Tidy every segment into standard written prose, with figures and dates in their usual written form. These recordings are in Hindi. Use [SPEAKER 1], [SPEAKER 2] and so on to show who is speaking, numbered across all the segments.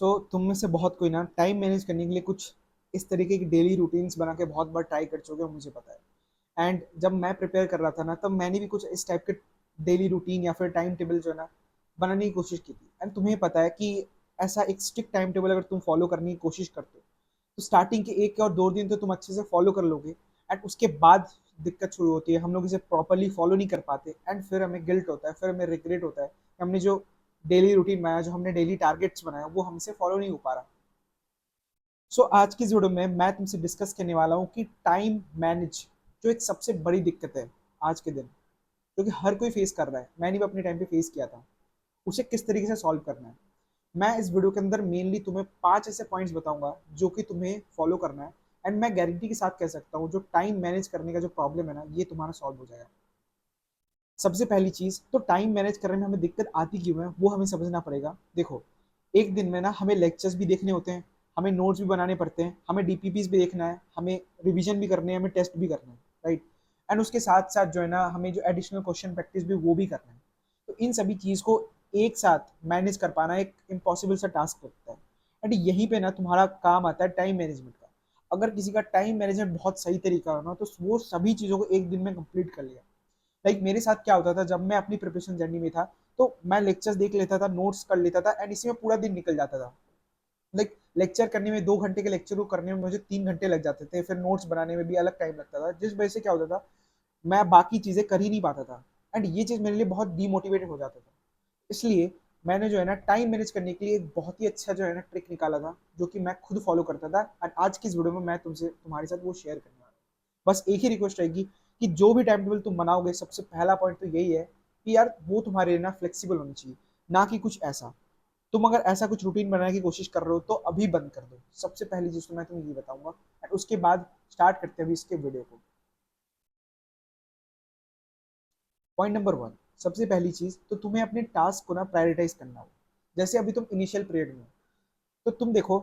[SPEAKER 1] तुम में से बहुत कोई ना टाइम मैनेज करने के लिए कुछ इस तरीके की डेली रूटीन्स बना के बहुत बार ट्राई कर चुके हो, मुझे पता है। एंड जब मैं प्रिपेयर कर रहा था ना, तब मैंने भी कुछ इस टाइप के डेली रूटीन या फिर टाइम टेबल जो है ना बनाने की कोशिश की थी। एंड तुम्हें पता है कि ऐसा एक स्ट्रिक्ट टाइम टेबल अगर तुम फॉलो करने की कोशिश करते हो तो स्टार्टिंग के 1 और 2 दिन तो तुम अच्छे से फॉलो कर लोगे। एंड उसके बाद दिक्कत शुरू होती है, हम लोग इसे प्रॉपरली फॉलो नहीं कर पाते एंड फिर हमें गिल्ट होता है, फिर हमें रिग्रेट होता है कि हमने जो डेली रूटीन बनाया, जो हमने डेली टारगेट्स बनाया, वो हमसे फॉलो नहीं हो पा रहा। आज की इस वीडियो में मैं तुमसे डिस्कस करने वाला हूँ कि टाइम मैनेज जो एक सबसे बड़ी दिक्कत है आज के दिन, जो कि हर कोई फेस कर रहा है, मैंने भी अपने टाइम पे फेस किया था, उसे किस तरीके से सॉल्व करना है। मैं इस वीडियो के अंदर मेनली तुम्हें 5 ऐसे पॉइंट्स बताऊंगा जो कि तुम्हें फॉलो करना है। एंड मैं गारंटी के साथ कह सकता हूँ जो टाइम मैनेज करने का जो प्रॉब्लम है ना, ये तुम्हारा सॉल्व हो जाएगा। सबसे पहली चीज तो टाइम मैनेज करने में हमें दिक्कत आती क्यों है, वो हमें समझना पड़ेगा। देखो, एक दिन में ना हमें लेक्चर्स भी देखने होते हैं, हमें नोट्स भी बनाने पड़ते हैं, हमें डीपीपीस भी देखना है, हमें रिवीजन भी करने हैं, हमें टेस्ट भी करना है, राइट। एंड उसके साथ साथ जो है ना, हमें जो एडिशनल क्वेश्चन प्रैक्टिस भी वो भी करना है। तो इन सभी चीज को एक साथ मैनेज कर पाना एक इम्पॉसिबल सा टास्क होता है। एंड यहीं पे ना तुम्हारा काम आता है टाइम मैनेजमेंट का। अगर किसी का टाइम मैनेजमेंट बहुत सही तरीका हो ना, तो वो सभी चीजों को एक दिन में कंप्लीट कर लिया। मेरे साथ क्या होता था, जब मैं अपनी प्रिपरेशन जर्नी में था, तो मैं लेक्चर्स देख लेता था, नोट्स कर लेता था, एंड इसी में पूरा दिन निकल जाता था। लेक्चर करने में 2 घंटे के लेक्चर को करने में मुझे 3 घंटे लग जाते थे, फिर नोट्स बनाने में भी अलग टाइम लगता था, जिस वजह से क्या होता था, मैं बाकी चीजें कर ही नहीं पाता था। एंड ये चीज मेरे लिए बहुत डीमोटिवेटेड हो जाता था। इसलिए मैंने जो है ना टाइम मैनेज करने के लिए एक बहुत ही अच्छा जो है ना ट्रिक निकाला था, जो कि मैं खुद फॉलो करता था। एंड आज की इस वीडियो में मैं तुमसे तुम्हारे साथ वो शेयर करने वाला हूँ। बस एक ही रिक्वेस्ट रहेगी कि जो भी टाइम टेबल तुम बनाओगे, सबसे पहला पॉइंट तो यही है कि यार वो तुम्हारे लिए ना फ्लेक्सिबल होनी चाहिए, ना कि कुछ ऐसा। तुम अगर ऐसा कुछ रूटीन बनाने की कोशिश कर रहे हो तो अभी बंद कर दो। सबसे पहली चीज तो मैं तुम्हें ये बताऊंगा, एंड उसके बाद स्टार्ट करते हैं अभी इसके वीडियो को। पॉइंट नंबर 1, सबसे पहली चीज तो तुम्हें अपने टास्क को ना प्रायोरिटाइज करना हो। जैसे अभी तुम इनिशियल पीरियड में हो, तो तुम देखो,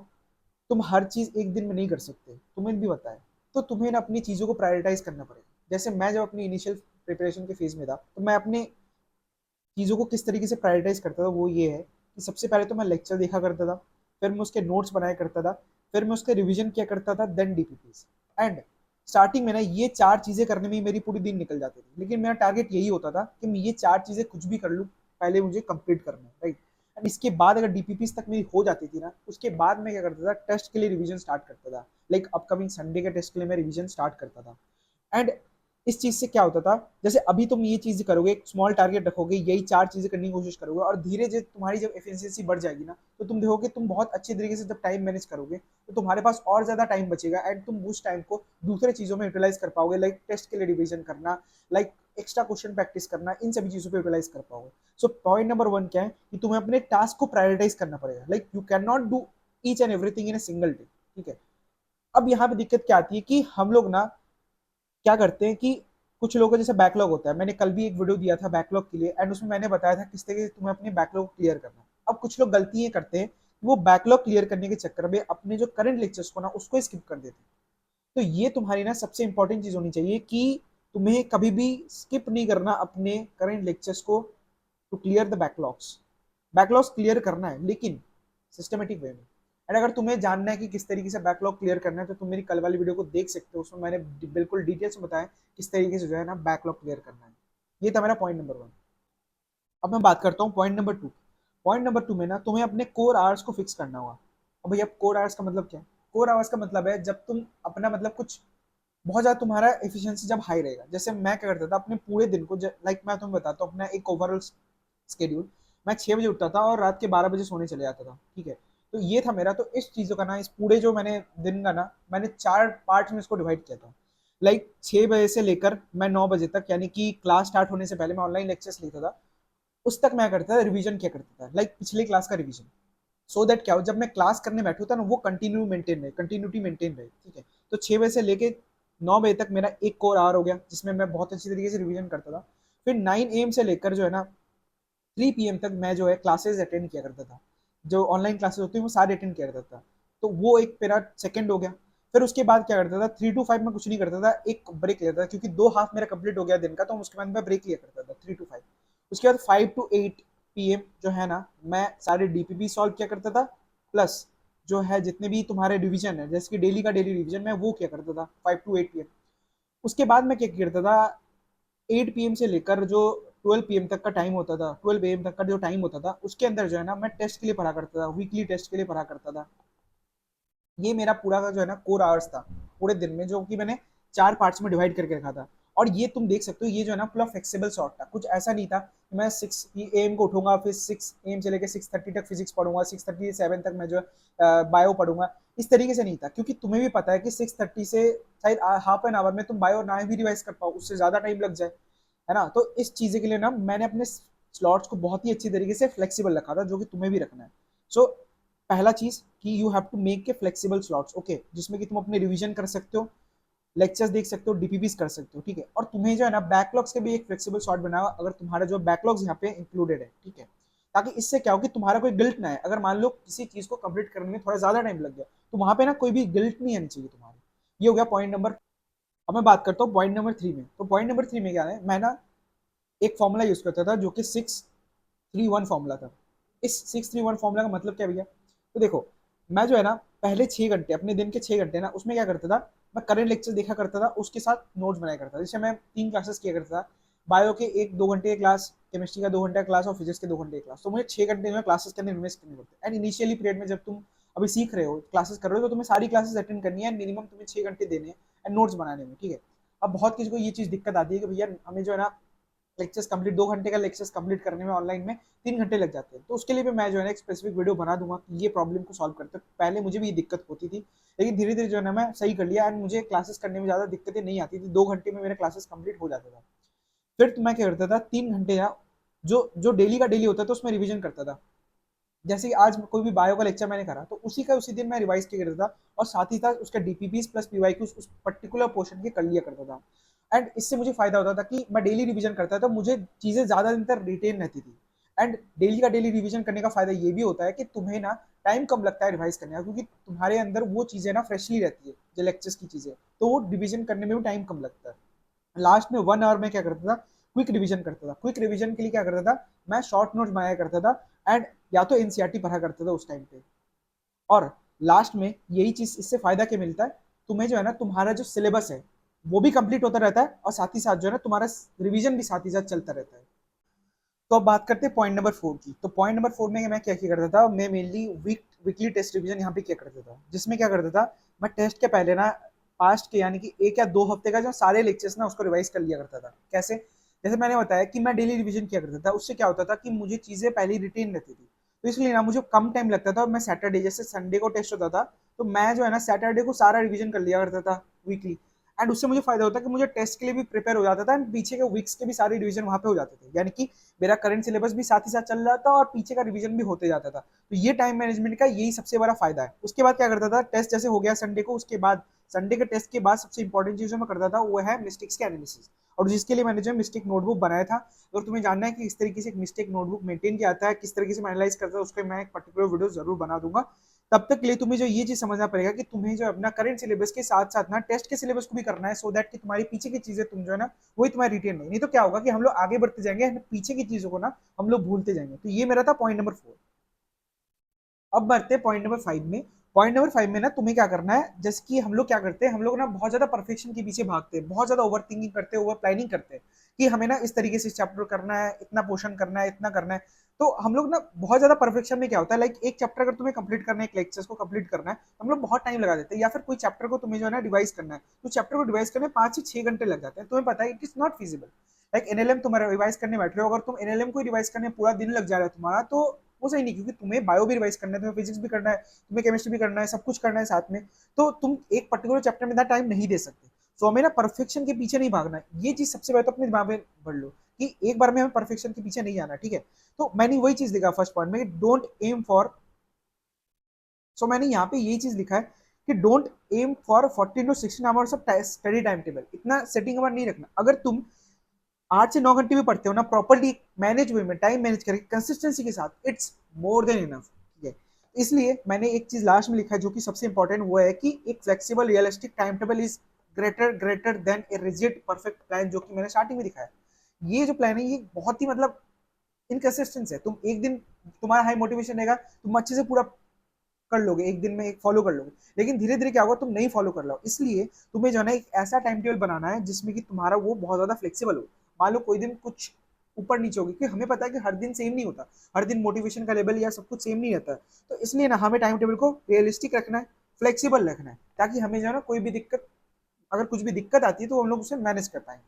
[SPEAKER 1] तुम हर चीज एक दिन में नहीं कर सकते, तुम्हें भी पता है। तो तुम्हें ना अपनी चीजों को प्रायोरिटाइज करना पड़ेगा। जैसे मैं जब अपनी इनिशियल प्रिपरेशन के फेज में था, तो मैं अपने चीज़ों को किस तरीके से प्रायोरिटाइज करता था, वो ये है कि सबसे पहले तो मैं लेक्चर देखा करता था, फिर मैं उसके नोट्स बनाया करता था, फिर मैं उसके रिवीजन किया करता था, देन डीपीपीस। एंड स्टार्टिंग में ना ये 4 चीज़ें करने में ही मेरी पूरी दिन निकल जाती थी, लेकिन मेरा टारगेट यही होता था कि मैं ये 4 चीज़ें कुछ भी कर लूँ, पहले मुझे कंप्लीट करना है, राइट। एंड इसके बाद अगर डीपीपीस तक मेरी हो जाती थी ना, उसके बाद मैं क्या करता था, टेस्ट के लिए रिवीजन स्टार्ट करता था। अपकमिंग संडे के टेस्ट के लिए मैं रिवीजन स्टार्ट करता था। एंड इस चीज से क्या होता था, जैसे अभी तुम ये चीज करोगे, एक स्मॉल टारगेट रखोगे, यही 4 चीजें करने की कोशिश करोगे, और धीरे धीरे तुम्हारी जब एफिशिएंसी बढ़ जाएगी ना, तो तुम देखोगे तुम बहुत अच्छे तरीके से जब टाइम मैनेज करोगे, तो तुम्हारे पास और ज्यादा टाइम बचेगा। एंड तुम उस टाइम को दूसरे चीजों में यूटिलाइज कर पाओगे, टेस्ट के लिए रिविजन करना, एक्स्ट्रा क्वेश्चन प्रैक्टिस करना, इन सभी चीजों पर यूटिलाइज कर पाओगे। पॉइंट नंबर 1 क्या है कि तुम्हें अपने टास्क को प्रायोरिटाइज करना पड़ेगा। You can not do each and everything in a single day, ठीक है। अब यहाँ पे दिक्कत क्या आती है कि हम लोग ना क्या करते हैं कि कुछ लोगों का जैसे बैकलॉग होता है, मैंने कल भी एक वीडियो दिया था बैकलॉग के लिए, एंड उसमें मैंने बताया था किस तरीके से तुम्हें अपने बैकलॉग क्लियर करना है। अब कुछ लोग गलतियां करते हैं, वो बैकलॉग क्लियर करने के चक्कर में अपने जो करंट लेक्चर्स को ना उसको स्किप कर देते हैं। तो ये तुम्हारी ना सबसे इंपॉर्टेंट चीज होनी चाहिए कि तुम्हें कभी भी स्किप नहीं करना अपने करंट लेक्चर्स को, to clear the backlogs. Backlogs clear करना है, लेकिन सिस्टमेटिक वे में। एंड अगर तुम्हें जानना है कि किस तरीके से बैकलॉग क्लियर करना है, तो तुम मेरी कल वाली वीडियो को देख सकते हो, उसमें मैंने बिल्कुल डिटेल्स में बताया किस तरीके से जो है ना बैकलॉग क्लियर करना है। ये था मेरा पॉइंट नंबर 1। अब मैं बात करता हूँ पॉइंट नंबर 2। पॉइंट नंबर 2 में ना तुम्हें अपने कोर आवर्स को फिक्स करना होगा। अब भैया कोर आवर्स का मतलब क्या है? कोर आवर्स का मतलब है जब तुम अपना मतलब कुछ बहुत ज्यादा तुम्हारा एफिशिएंसी जब हाई रहेगा। जैसे मैं क्या करता था अपने पूरे दिन को, मैं तुम्हें बताता हूँ अपना एक ओवरऑल स्केड्यूल। मैं 6 बजे उठता था और रात के 12 बजे सोने चले जाता था, ठीक है। तो ये था मेरा। तो इस चीज़ों का ना, इस पूरे जो मैंने दिन का ना, मैंने 4 पार्ट में इसको डिवाइड किया था। 6 बजे से लेकर मैं 9 बजे तक, यानी कि क्लास स्टार्ट होने से पहले मैं ऑनलाइन लेक्चर्स लेता था, उस तक मैं करता था रिवीजन किया करता था, पिछले क्लास का रिवीजन। सो दैट क्या हो, जब मैं क्लास करने बैठू था ना, वो कंटिन्यूटी मेंटेन रहे, ठीक है। तो 6 बजे से लेके 9 बजे तक मेरा एक कोर आवर हो गया, जिसमें मैं बहुत अच्छी तरीके से रिवीजन करता था। फिर 9 AM से लेकर जो है ना 3 PM तक मैं जो है क्लासेस अटेंड किया करता था। जो ऑनलाइन क्लासेस होती है वो सारे अटेंड किया करता था। तो वो एक मेरा सेकंड हो गया। फिर उसके बाद क्या करता था, 3 to 5 में कुछ नहीं करता था, एक ब्रेक लेता था, क्योंकि 2 हाफ मेरा कंप्लीट हो गया दिन का, तो उसके बाद मैं ब्रेक लिया करता था 3 to 5। उसके बाद 5 to 8 PM जो है ना, मैं सारे डीपीपी सॉल्व किया करता था, प्लस जो है जितने भी तुम्हारे रिवीजन है, जैसे कि डेली का डेली रिवीजन, मैं वो क्या करता था 5 to 8 PM। उसके बाद मैं क्या करता था, 8 PM से लेकर जो 12 PM तक का टाइम होता था, 12 AM तक का जो टाइम होता था, उसके अंदर जो है ना मैं टेस्ट के लिए पढ़ा करता था, वीकली टेस्ट के लिए पढ़ा करता था। ये मेरा पूरा का जो है ना कोर आवर्स था पूरे दिन में, जो कि मैंने 4 पार्ट्स में डिवाइड करके रखा था। और ये तुम देख सकते हो, ये जो है ना पूरा फ्लेक्सिबल शॉट था, कुछ ऐसा नहीं था कि मैं 6 AM को उठूंगा, फिर 6 AM से लेकर 6:30 तक फिजिक्स पढ़ूंगा, 6:30 से 7 तक मैं जो है बायो पढ़ूंगा। इस तरीके से नहीं था, क्योंकि तुम्हें भी पता है कि 6:30 से शायद हाफ एन आवर में तुम बायो ना भी रिवाइज कर पाओ, उससे ज्यादा टाइम लग जाए, है ना। तो इस चीज के लिए ना मैंने अपने स्लॉट्स को बहुत ही अच्छी तरीके से फ्लेक्सिबल रखा था, जो कि तुम्हें भी रखना है। सो पहला चीज कि यू हैव टू मेक के फ्लेक्सिबल स्लॉट्स, ओके, जिसमें कि तुम अपने रिवीजन कर सकते हो, लेक्चर्स देख सकते हो, डीपीपीस कर सकते हो, ठीक है। और तुम्हें जो है ना बैकलॉग्स के भी एक फ्लेक्सिबल शॉट बनाओ, अगर तुम्हारा जो बैकलॉग्स यहाँ पे इंक्लूडेड है, ठीक है। ताकि इससे क्या हो कि तुम्हारा कोई गिल्ट ना है, अगर मान लो किसी चीज को कंप्लीट करने में थोड़ा ज्यादा टाइम लग गया, तो वहां पे ना कोई भी गिल्ट नहीं आनी चाहिए तुम्हारी। ये हो गया पॉइंट नंबर। अब मैं बात करता हूँ पॉइंट नंबर 3 में। तो पॉइंट नंबर 3 में क्या है, मैं ना एक फॉर्मूला यूज करता था, जो कि 6-3-1 फॉर्मूला था। इस 6-3-1 फॉर्मूला का मतलब क्या भैया, तो देखो, मैं जो है ना पहले 6 घंटे, अपने दिन के 6 घंटे ना, उसमें क्या करता था, मैं करंट लेक्चर देखा करता था, उसके साथ नोट्स बनाया करता था। जैसे मैं 3 क्लासेस किया करता था, बायो के 1-2 घंटे क्लास, केमिस्ट्री का 2 घंटे क्लास और फिजिक्स के 2 घंटे क्लास। तो मुझे 6 घंटे में क्लासेस के अंदर इन्वेस्ट करने पड़ते। एंड इनिशियली पीरियड में जब तुम अभी सीख रहे हो, क्लासेस कर रहे हो, तो तुम्हें सारी क्लासेस अटेंड करनी है, मिनिमम तुम्हें 6 घंटे देने हैं एंड नोट्स बनाने में, ठीक है। अब बहुत किसी को ये चीज दिक्कत आती है कि भैया हमें जो है ना लेक्चर्स कंप्लीट, 2 घंटे का लेक्चर्स कंप्लीट करने में ऑनलाइन में 3 घंटे लग जाते हैं। तो उसके लिए भी मैं जो है ना एक स्पेसिफिक वीडियो बना दूंगा कि ये प्रॉब्लम को सॉल्व करते हैं। पहले मुझे भी ये दिक्कत होती थी, लेकिन धीरे धीरे जो है ना मैं सही कर लिया, एंड मुझे क्लासेस करने में ज़्यादा दिक्कतें नहीं आती थी, 2 घंटे में मेरे क्लासेस कंप्लीट हो जाता था। फिर तो मैं क्या करता था, 3 घंटे या जो जो डेली का डेली होता था उसमें रिविजन करता था। जैसे कि आज कोई भी बायो का लेक्चर मैंने करा, तो उसी का उसी दिन मैं रिवाइज किया करता था, और साथ ही साथ उसका डीपीपीस प्लस पीवाईक्यूज उस पर्टिकुलर पोर्शन के कर लिया करता था। एंड इससे मुझे फायदा होता था कि मैं डेली रिवीजन करता था, मुझे चीजें ज्यादा दिन तक रिटेन रहती थी। एंड डेली का डेली रिवीजन करने का फायदा ये भी होता है कि तुम्हें ना टाइम कम लगता है रिवाइज करने का, क्योंकि तुम्हारे अंदर वो चीजें ना फ्रेशली रहती है, जो लेक्चर्स की चीजें, तो वो रिवीजन करने में भी टाइम कम लगता है। लास्ट में 1 आवर में क्या करता था, क्विक रिवीजन करता था। क्विक रिवीजन के लिए क्या करता था, मैं शॉर्ट नोट्स बनाया करता था, एंड या तो एनसीईआरटी पढ़ा करता था उस टाइम पे। और लास्ट में यही चीज, इससे फायदा क्या मिलता है, तुम्हें जो है ना तुम्हारा जो सिलेबस है वो भी कंप्लीट होता रहता है, और साथ ही साथ जो है ना तुम्हारा रिवीजन भी साथ ही साथ चलता रहता है। तो अब बात करते हैं पॉइंट नंबर 4 की। तो पॉइंट नंबर 4 में मैं क्या किया करता था, मैं मेनली वीकली टेस्ट रिवीजन यहाँ पे किया करता था, जिसमें क्या करता था, मैं टेस्ट के पहले ना पास्ट के यानी कि 1 या 2 हफ्ते का जो सारे लेक्चर्स ना उसको रिवाइज कर लिया करता था। कैसे, जैसे मैंने बताया कि मैं डेली रिवीजन किया करता था, उससे क्या होता था कि मुझे चीजें पहले रिटेन रहती थी, तो इसलिए ना मुझे कम टाइम लगता था। और मैं सैटरडे, जैसे संडे को टेस्ट होता था, तो मैं जो है ना सैटरडे को सारा रिवीजन कर लिया करता था वीकली। एंड उससे मुझे फायदा होता है कि मुझे टेस्ट के लिए भी प्रिपेयर हो जाता था, एंड पीछे के वीक्स के भी सारे रिवीजन वहां पे हो जाते थे, यानी कि मेरा करंट सिलेबस भी साथ ही साथ चल रहा था और पीछे का रिवीजन भी होते जाता था। तो ये टाइम मैनेजमेंट का यही सबसे बड़ा फायदा है। उसके बाद क्या करता था, टेस्ट जैसे हो गया संडे को, उसके बाद संडे के टेस्ट के बाद सबसे इंपॉर्टेंट चीज जो मैं करता था वो है मिस्टेक्स के एनालिसिस, और जिसके लिए मैंने जो मिस्टेक नोटबुक बनाया था। अगर तुम्हें जानना है कि किस तरीके से एक मिस्टेक नोटबुक मेंटेन किया जाता है, किस तरीके से मैं एनालाइज करता है, उसके मैं एक पर्टिकुलर वीडियो जरूर बना दूंगा। तब तक के लिए तुम्हें जो ये चीज समझना पड़ेगा कि तुम्हें जो अपना करंट सिलेबस के साथ साथ ना टेस्ट के सिलेबस को भी करना है, सो दैट कि तुम्हारी पीछे की चीजें तुम जो है ना वही तुम्हारी रिटेन नहीं तो क्या होगा कि हम लोग आगे बढ़ते जाएंगे, पीछे की चीजों को ना हम लोग भूलते जाएंगे। तो ये मेरा था पॉइंट नंबर 4। अब बढ़ते हैं पॉइंट नंबर 5 में। पॉइंट नंबर 5 में ना तुम्हें क्या करना है, जैसे कि हम लोग क्या करते हैं, हम लोग ना बहुत ज्यादा परफेक्शन के पीछे भागते हैं, बहुत ज्यादा ओवर थिंकिंग करते हैं, ओवर प्लानिंग करते हैं कि हमें ना इस तरीके से चैप्टर करना है, इतना पोर्शन करना है, इतना करना है। तो हम लोग ना बहुत ज्यादा परफेक्शन में क्या होता है, लाइक एक चैप्टर अगर तुम्हें कंप्लीट करना है, एक लेक्चर्स को कंप्लीट करना है, तो हम लोग बहुत टाइम लगा देते हैं। या फिर कोई चैप्टर को तुम्हें जो है ना रिवाइज करना है, तो चैप्टर को रिवाइज करने में 5 से 6 घंटे लग जाते हैं। तुम्हें पता है it is not feasible. Like NLM तुम्हारा रिवाइज करने बैठ रहे हो, अगर तुम एनएलएम को रिवाइज करने पूरा दिन लग जा रहा है तुम्हारा, तो वो सही नहीं, क्योंकि तुम्हें बायो भी रिवाइज करना है, तुम्हें फिजिक्स भी करना है, तुम्हें केमिस्ट्री भी करना है, सब कुछ करना है साथ में। तो तुम एक पर्टिकुलर चैप्टर में इतना टाइम नहीं दे सकते। सो हमें ना परफेक्शन के पीछे नहीं भागना है, ये चीज सबसे पहले तो अपने दिमाग में भर लो कि एक बार में हमें परफेक्शन के पीछे नहीं जाना, ठीक है। तो मैंने वही चीज लिखा फर्स्ट पॉइंट में, डोंट एम फॉर। सो मैंने यहाँ पे यही चीज लिखा है कि don't aim for 14 to 16 hours of study time table. इतना सेटिंग अवर नहीं रखना। अगर तुम 8 से 9 घंटे भी पढ़ते हो ना प्रॉपरली मैनेज वे में, टाइम मैनेज करके कंसिस्टेंसी के साथ, इट्स मोर देन इनफ, ठीक है। इसलिए मैंने एक चीज लास्ट में लिखा है जो कि सबसे इंपॉर्टेंट, वो है कि एक flexible realistic time table is greater greater than a rigid perfect plan, जो कि मैंने स्टार्टिंग में दिखाया। ये जो प्लान है ये बहुत ही मतलब इनकंसिस्टेंस है। तुम एक दिन तुम्हारा हाई मोटिवेशन रहेगा, तुम अच्छे से पूरा कर लोगे, एक दिन में एक फॉलो कर लोगे, लेकिन धीरे धीरे क्या होगा, तुम नहीं फॉलो कर लो। इसलिए तुम्हें जो है ना एक ऐसा टाइम टेबल बनाना है जिसमें कि तुम्हारा वो बहुत ज्यादा फ्लेक्सिबल हो। मान लो कोई दिन कुछ ऊपर नीचे होगी, क्योंकि हमें पता है कि हर दिन सेम नहीं होता, हर दिन मोटिवेशन का लेवल या सब कुछ सेम नहीं रहता है। तो इसलिए ना हमें टाइम टेबल को रियलिस्टिक रखना है, फ्लेक्सिबल रखना है, ताकि हमें जो है ना कोई भी दिक्कत, अगर कुछ भी दिक्कत आती है तो हम लोग उसे मैनेज कर पाएंगे।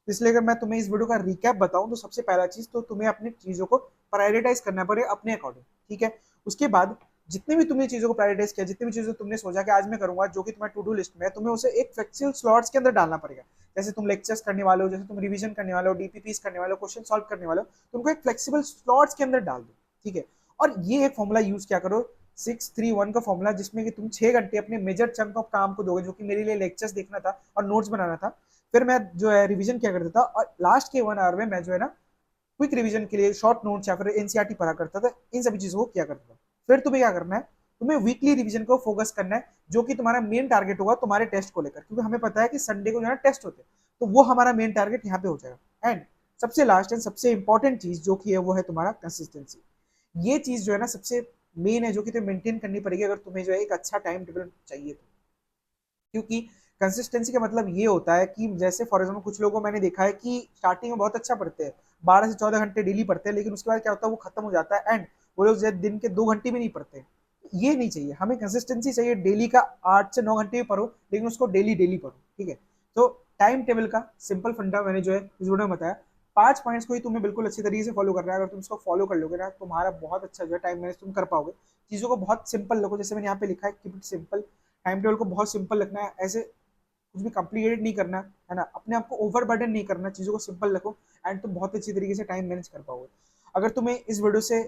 [SPEAKER 1] तो इसलिए अगर मैं तुम्हें इस वीडियो का रिकैप बताऊं, तो सबसे पहला चीज तो तुम्हें अपनी चीजों को प्रायोरिटाइज करना पड़ेगा अपने अकॉर्डिंग, ठीक है। उसके बाद जितने भी तुमने चीजों को प्रायोरिटाइज किया, जितनी भी चीजें तुमने सोचा कि आज मैं करूंगा, जो कि तुम्हारे टू डू लिस्ट में है, तुम्हें उसे एक फ्लेक्सिबल स्लॉट्स के अंदर डालना पड़ेगा। जैसे तुम लेक्चर्स करने वाले हो, जैसे तुम रिवीजन करने वाले हो, डीपीपीस करने वाले हो, क्वेश्चन सॉल्व करने वाले हो, तुमको एक फ्लेक्सिबल स्लॉट्स के अंदर डाल दो, ठीक है। और ये एक फॉर्मूला यूज क्या करो, 6-3-1 का फॉर्मूला, जिसमें कि तुम 6 घंटे अपने मेजर चंक ऑफ काम को दोगे, जो कि मेरे लिए लेक्चर्स देखना था और नोट्स बनाना था। फिर मैं जो है रिवीजन क्या करता था, और लास्ट के 1 आवर में मैं जो है ना क्विक रिवीजन के लिए शॉर्ट नोट्स या फिर एनसीईआरटी पढ़ा करता था, इन सभी चीजों को किया करता था। फिर तुम्हें क्या करना है, तुम्हें वीकली रिवीजन को फोकस करना है, जो कि तुम्हारा मेन टारगेट होगा तुम्हारे टेस्ट को लेकर, क्योंकि हमें पता है कि संडे को जो है टेस्ट होते हैं, तो वो हमारा मेन टारगेट यहाँ पे हो जाएगा। एंड सबसे लास्ट एंड सबसे इंपॉर्टेंट चीज जो कि है वो है तुम्हारा कंसिस्टेंसी। ये चीज जो है ना सबसे मेन है, जो कि तुम्हें मेंटेन करनी पड़ेगी अगर तुम्हें जो है एक अच्छा टाइम टेबल चाहिए तो। क्योंकि कंसिस्टेंसी का मतलब ये होता है कि जैसे फॉर एग्जाम्पल कुछ लोगों को मैंने देखा है कि स्टार्टिंग में बहुत अच्छा पढ़ते हैं, 12 से 14 घंटे डेली पढ़ते हैं, लेकिन उसके बाद क्या होता है वो खत्म हो जाता है, एंड वो लोग दिन के 2 घंटे भी नहीं पढ़ते। ये नहीं चाहिए, हमें कंसिस्टेंसी चाहिए, डेली का 8 से 9 घंटे भी पढ़ो, लेकिन उसको डेली डेली पढ़ो, ठीक है। तो टाइम टेबल का सिंपल फंडा मैंने जो है इस वीडियो में बताया, 5 पॉइंट्स को ही तुम्हें बिल्कुल अच्छी तरीके से फॉलो करना है। अगर तुम इसको फॉलो कर लोगे ना, तुम्हारा बहुत अच्छा जो है टाइम मैनेज तुम कर पाओगे। चीजों को बहुत सिंपल रखो, जैसे मैंने यहाँ पे लिखा है keep it simple. Time table को बहुत सिंपल रखना है, ऐसे कुछ भी कॉम्प्लिकेटेड नहीं करना है ना, अपने आप को ओवर बर्डन नहीं करना, चीजों को सिंपल रखो, एंड तुम बहुत अच्छी तरीके से टाइम मैनेज कर पाओगे। अगर तुम्हें इस वीडियो से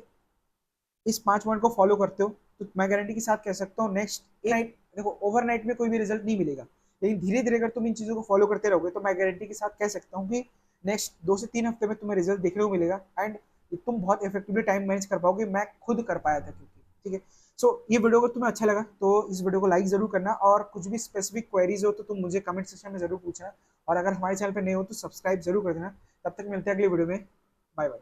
[SPEAKER 1] इस 5 पॉइंट को फॉलो करते हो, तो मैं गारंटी के साथ कह सकता हूँ नेक्स्ट नाइट, देखो ओवरनाइट में कोई भी रिजल्ट नहीं मिलेगा, लेकिन धीरे धीरे अगर तुम इन चीजों को फॉलो करते रहोगे, तो मैं गारंटी के साथ कह सकता हूँ कि नेक्स्ट 2 से 3 हफ्ते में तुम्हें रिजल्ट देखने को मिलेगा, एंड तुम बहुत इफेक्टिवली टाइम मैनेज कर पाओगे। मैं खुद कर पाया था, क्योंकि ठीक है। सो ये वीडियो अगर तुम्हें अच्छा लगा तो इस वीडियो को लाइक जरूर करना, और कुछ भी स्पेसिफिक क्वेरीज हो तो तुम मुझे कमेंट सेक्शन में जरूर पूछना, और अगर हमारे चैनल पर नए हो तो सब्सक्राइब जरूर कर देना। तब तक मिलते हैं अगली वीडियो में, बाय बाय।